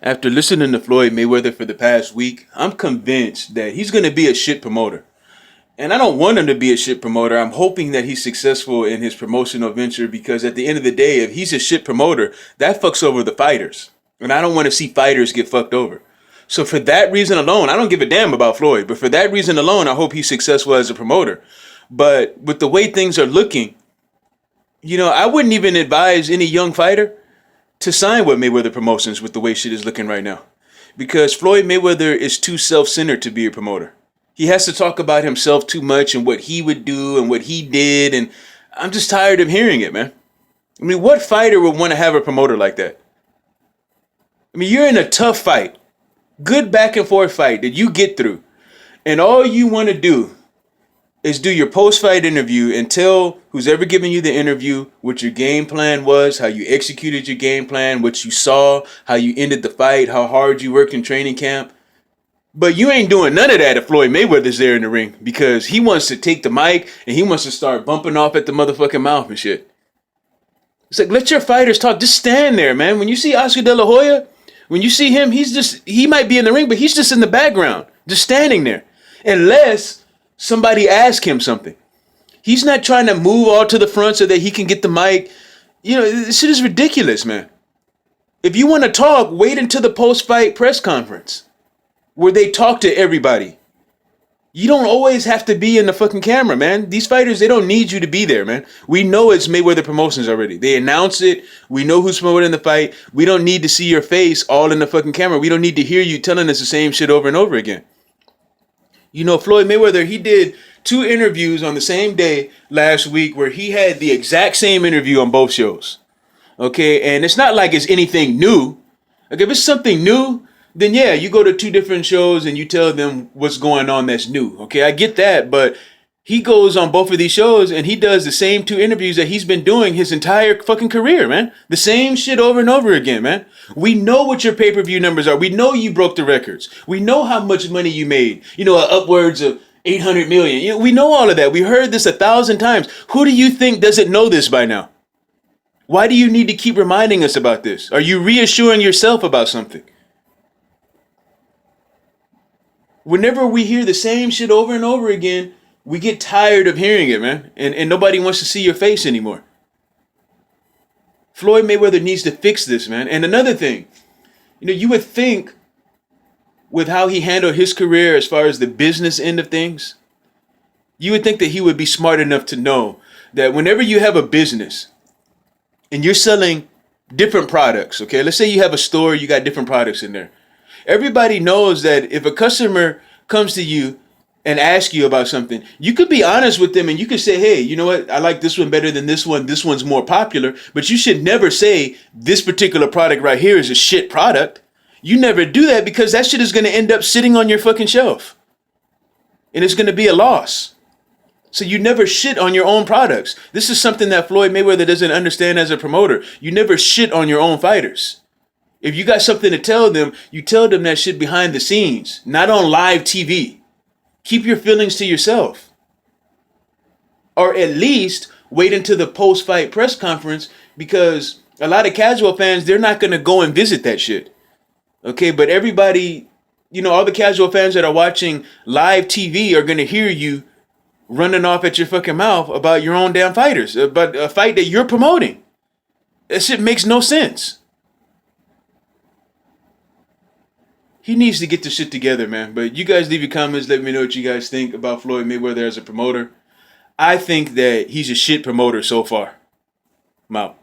After listening to Floyd Mayweather for the past week, I'm convinced that he's going to be a shit promoter. And I don't want him to be a shit promoter. I'm hoping that he's successful in his promotional venture because at the end of the day, if he's a shit promoter, that fucks over the fighters. And I don't want to see fighters get fucked over. So for that reason alone, I don't give a damn about Floyd, but for that reason alone, I hope he's successful as a promoter. But with the way things are looking, I wouldn't even advise any young fighter to sign with Mayweather Promotions with the way shit is looking right now. Because Floyd Mayweather is too self-centered to be a promoter. He has to talk about himself too much and what he would do and what he did. And I'm just tired of hearing it, man. I mean, what fighter would want to have a promoter like that? I mean, you're in a tough fight. Good back and forth fight that you get through. And all you want to do is do your post-fight interview and tell who's ever giving you the interview what your game plan was, how you executed your game plan, what you saw, how you ended the fight, how hard you worked in training camp. But you ain't doing none of that if Floyd Mayweather's there in the ring because he wants to take the mic and he wants to start bumping off at the motherfucking mouth and shit. It's like, let your fighters talk. Just stand there, man. When you see Oscar De La Hoya, when you see him, he might be in the ring, but he's just in the background, just standing there. Unless somebody asks him something. He's not trying to move all to the front so that he can get the mic. This shit is ridiculous, man. If you want to talk, wait until the post-fight press conference where they talk to everybody. You don't always have to be in the fucking camera, man. These fighters, they don't need you to be there, man. We know it's Mayweather Promotions already. They announce it. We know who's promoting the fight. We don't need to see your face all in the fucking camera. We don't need to hear you telling us the same shit over and over again. Floyd Mayweather, he did 2 interviews on the same day last week where he had the exact same interview on both shows. Okay, and it's not like it's anything new. Like if it's something new, then yeah, you go to 2 different shows and you tell them what's going on that's new. Okay, I get that, but he goes on both of these shows and he does the same 2 interviews that he's been doing his entire fucking career, man. The same shit over and over again, man. We know what your pay-per-view numbers are. We know you broke the records. We know how much money you made. Upwards of 800 million. We know all of that. We heard this 1,000 times. Who do you think doesn't know this by now? Why do you need to keep reminding us about this? Are you reassuring yourself about something? Whenever we hear the same shit over and over again, we get tired of hearing it, man. And nobody wants to see your face anymore. Floyd Mayweather needs to fix this, man. And another thing, you would think with how he handled his career as far as the business end of things, you would think that he would be smart enough to know that whenever you have a business and you're selling different products, okay? Let's say you have a store, you got different products in there. Everybody knows that if a customer comes to you and asks you about something, you could be honest with them and you could say, hey, you know what? I like this one better than this one. This one's more popular. But you should never say this particular product right here is a shit product. You never do that because that shit is going to end up sitting on your fucking shelf. And it's going to be a loss. So you never shit on your own products. This is something that Floyd Mayweather doesn't understand as a promoter. You never shit on your own fighters. If you got something to tell them, you tell them that shit behind the scenes, not on live TV. Keep your feelings to yourself. Or at least wait until the post-fight press conference because a lot of casual fans, they're not going to go and visit that shit. Okay, but everybody, all the casual fans that are watching live TV are going to hear you running off at your fucking mouth about your own damn fighters, about a fight that you're promoting. That shit makes no sense. He needs to get the shit together, man. But you guys leave your comments. Let me know what you guys think about Floyd Mayweather as a promoter. I think that he's a shit promoter so far. I'm out.